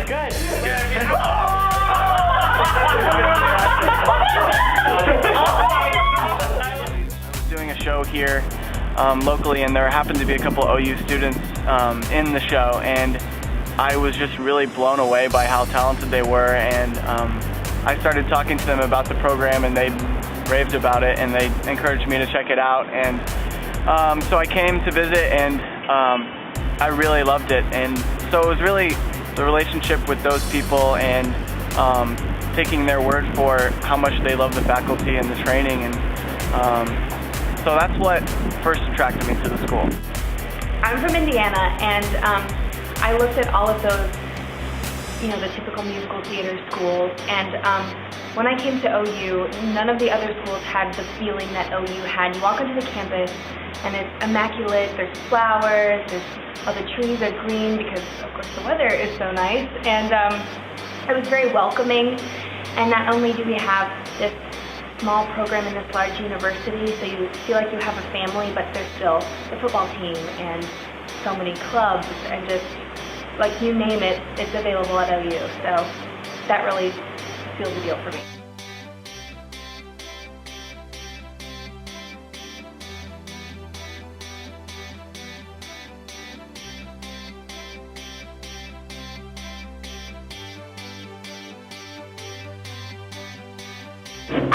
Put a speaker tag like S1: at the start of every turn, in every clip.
S1: Good. Doing a show here locally, and there happened to be a couple OU students in the show, and I was just really blown away by how talented they were, and I started talking to them about the program, and they raved about it, and they encouraged me to check it out, and so I came to visit, and I really loved it. And so it was really the relationship with those people and taking their word for how much they love the faculty and the training, and so that's what first attracted me to the school.
S2: I'm from Indiana, and I looked at all of those, the typical musical theater schools, and when I came to OU, none of the other schools had the feeling that OU had. You walk onto the campus, and it's immaculate. There's flowers, all the trees are green because, of course, the weather is so nice, and it was very welcoming. And not only do we have this small program in this large university, so you feel like you have a family, but there's still the football team and so many clubs, and just, like, you name it, it's available at OU. So that really seals the deal for me.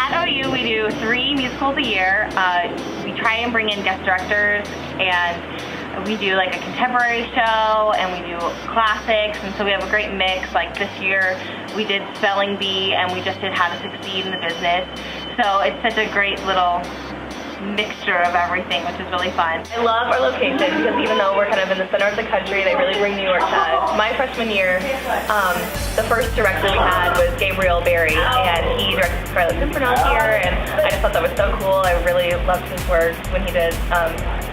S3: At OU, we do 3 musicals a year. We try and bring in guest directors, and we do like a contemporary show, and we do classics, and so we have a great mix. Like this year, we did Spelling Bee, and we just did How to Succeed in the Business. So it's such a great little mixture of everything, which is really fun.
S2: I love our location because even though we're kind of in the center of the country, they really bring New York to us. My freshman year, the first director we had was Gabriel Barry, and he directed Scarlet Pimpernel here, and I just thought that was so cool. I really loved his work when he did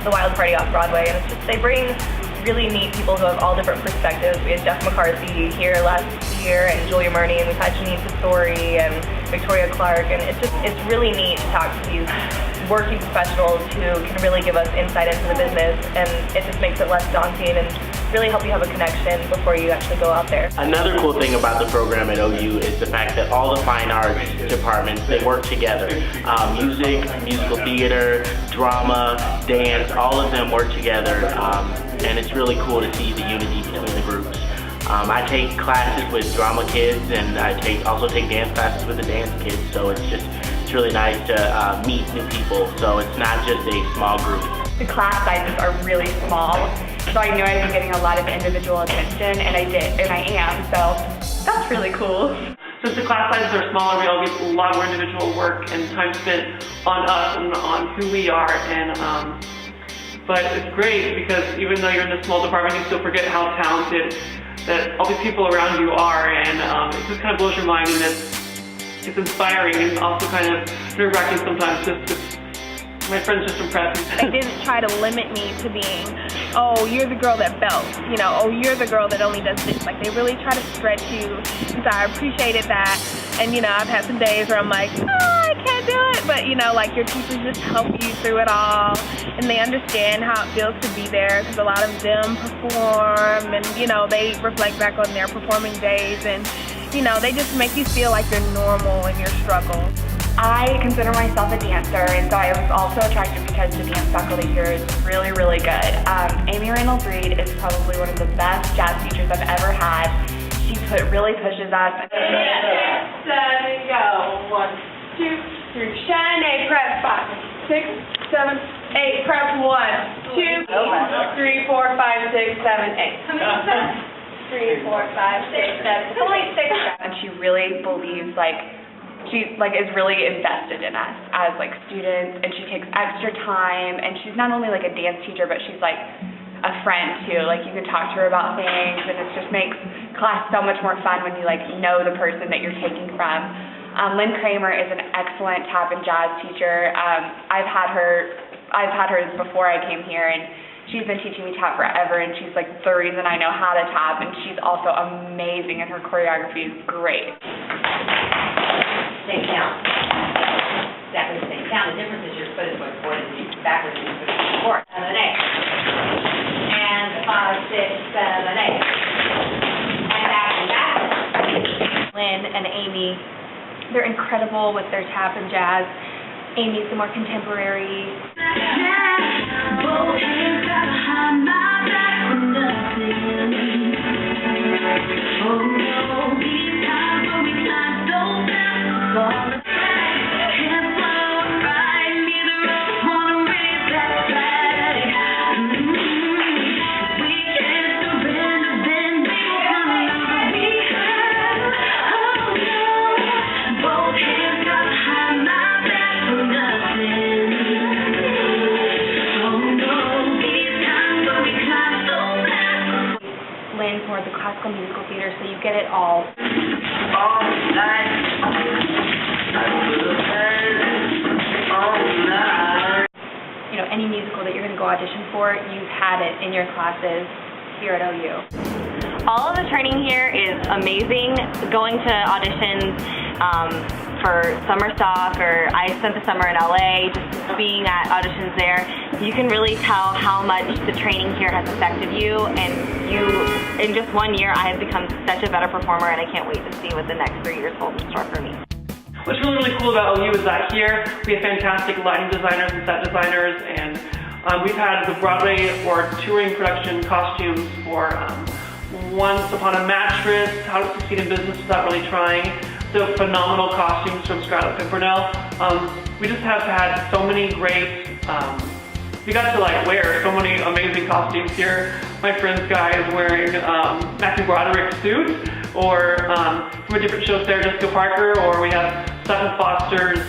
S2: The Wild Party off Broadway, and it's just, they bring really neat people who have all different perspectives. We had Jeff McCarthy here last year, and Julia Murney, and we've had Janine Tesori and Victoria Clark, and it's really neat to talk to these working professionals who can really give us insight into the business, and it just makes it less daunting and really help you have a connection before you actually go out there.
S4: Another cool thing about the program at OU is the fact that all the fine arts departments, they work together. Music, musical theater, drama, dance, all of them work together, and it's really cool to see the unity between the groups. I take classes with drama kids, and I also take dance classes with the dance kids, so it's really nice to meet new people, so it's not just a small group.
S5: The class sizes are really small, so I knew I'd be getting a lot of individual attention, and I did, and I am, so that's really cool.
S6: Since the class sizes are smaller, we all get a lot more individual work and time spent on us and on who we are, and but it's great because even though you're in this small department, you still forget how talented that all these people around you are, and it just kind of blows your mind, and it's inspiring and also kind of nerve-wracking sometimes. Just my friends just impress me.
S7: They didn't try to limit me to being, oh, you're the girl that belts, oh, you're the girl that only does this. Like, they really try to stretch you, and so I appreciated that. And, I've had some days where I'm like, oh, I can't do it. But, like, your teachers just help you through it all, and they understand how it feels to be there, because a lot of them perform, and, they reflect back on their performing days, and, they just make you feel like you're normal in your struggle.
S5: I consider myself a dancer, and so I was also attracted because the dance faculty here is really, really good. Amy Reynolds-Reed is probably one of the best jazz teachers I've ever had. She really pushes us.
S8: Set, go. 1, 2, 3. Shanae, prep 5, 6, 7, 8. Prep 1, 2, 3, 4, 5, 6, 7, 8. 3, 4, 5, 6, 7. It's only 6.
S5: And she really believes, she is really invested in us as students, and she takes extra time, and she's not only a dance teacher, but she's a friend too. You can talk to her about things, and it just makes class so much more fun when you know the person that you're taking from. Lynn Kramer is an excellent tap and jazz teacher. I've had her before I came here, and she's been teaching me tap forever, and she's the reason I know how to tap, and she's also amazing, and her choreography is great.
S9: Same count. Exactly the same count. The difference is your foot is going forward and you backwards and your foot is going forward. 7, 8. And 5, 6, 7, 8. And back and back.
S2: Lynn and Amy, they're incredible with their tap and jazz. Amy's the more contemporary. Lynn's more of the classical musical theater, so you get it all. You know, any musical that you're going to go audition for, you've had it in your classes here at OU.
S3: All of the training here is amazing. Going to auditions for summer stock, or I spent the summer in LA, just being at auditions there, you can really tell how much the training here has affected you, and in just 1 year, I have become such a better performer, and I can't wait to see what the next 3 years hold in store for me.
S6: What's really cool about OU is that here we have fantastic lighting designers and set designers, and we've had the Broadway or touring production costumes for Once Upon a Mattress, How to Succeed in Business Without Really Trying. So phenomenal costumes from Scarlett Pimpernel. We just have had so many great, we got to wear so many amazing costumes here. My friend's guy is wearing Matthew Broderick's suit, or from a different show, Sarah Jessica Parker, or we have Sutton Foster's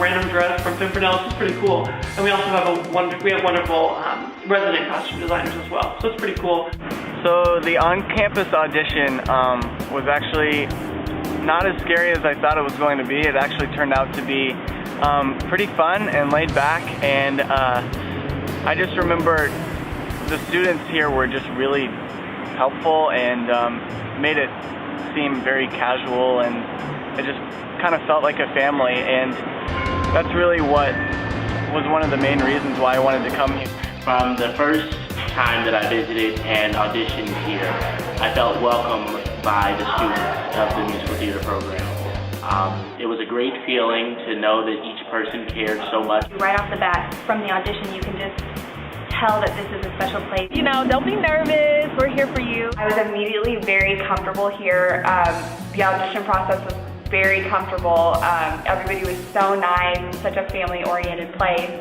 S6: random dress from Pimpernel, which is pretty cool. And we also have wonderful resident costume designers as well, so it's pretty cool.
S1: So the on-campus audition was actually not as scary as I thought it was going to be. It actually turned out to be pretty fun and laid back, and I just remember the students here were just really helpful and made it seem very casual, and it just kind of felt like a family, and that's really what was one of the main reasons why I wanted to come here.
S4: From the first time that I visited and auditioned here, I felt welcomed by the students of the musical theater program. It was a great feeling to know that each person cared so much.
S2: Right off the bat, from the audition, you can just tell that this is a special place.
S7: You know, don't be nervous. We're here for you.
S5: I was immediately very comfortable here. The audition process was very comfortable. Everybody was so nice, such a family-oriented place.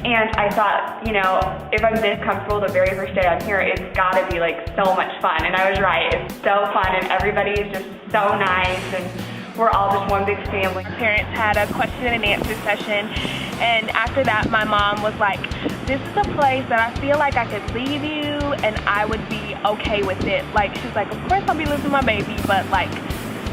S5: And I thought, you know, if I'm this comfortable the very first day I'm here, it's gotta be so much fun. And I was right, it's so fun, and everybody is just so nice, and we're all just one big family.
S7: Our parents had a question and answer session, and after that my mom was like, this is a place that I feel like I could leave you and I would be okay with it. She's like, of course I'll be losing my baby, but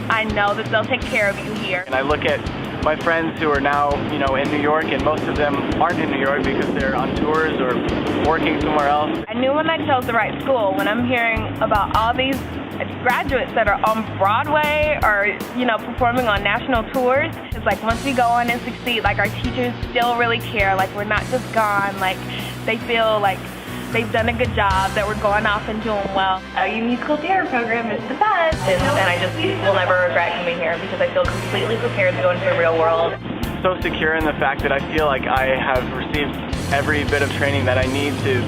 S7: I know that they'll take care of you here.
S1: And I look at my friends who are now, in New York, and most of them aren't in New York because they're on tours or working somewhere else.
S7: I knew when I chose the right school. When I'm hearing about all these graduates that are on Broadway or, performing on national tours, it's like once we go on and succeed, our teachers still really care. We're not just gone. They feel like they've done a good job, that we're going off and doing well.
S3: OU Musical Theater program is the best, and I just will never regret coming here because I feel completely prepared to go into the real world.
S1: So secure in the fact that I feel like I have received every bit of training that I need to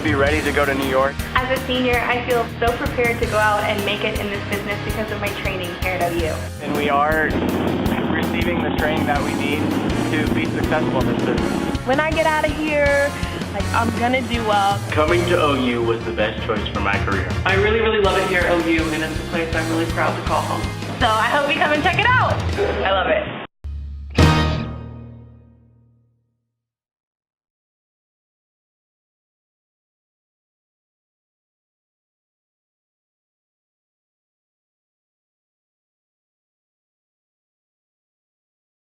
S1: be ready to go to New York.
S2: As a senior, I feel so prepared to go out and make it in this business because of my training here at OU.
S1: And we are receiving the training that we need to be successful in this business.
S7: When I get out of here, I'm gonna do well.
S4: Coming to OU was the best choice for my career.
S6: I really, really love it here at OU, and it's a place I'm really proud to call home.
S3: So I hope you come and check it out. I love it.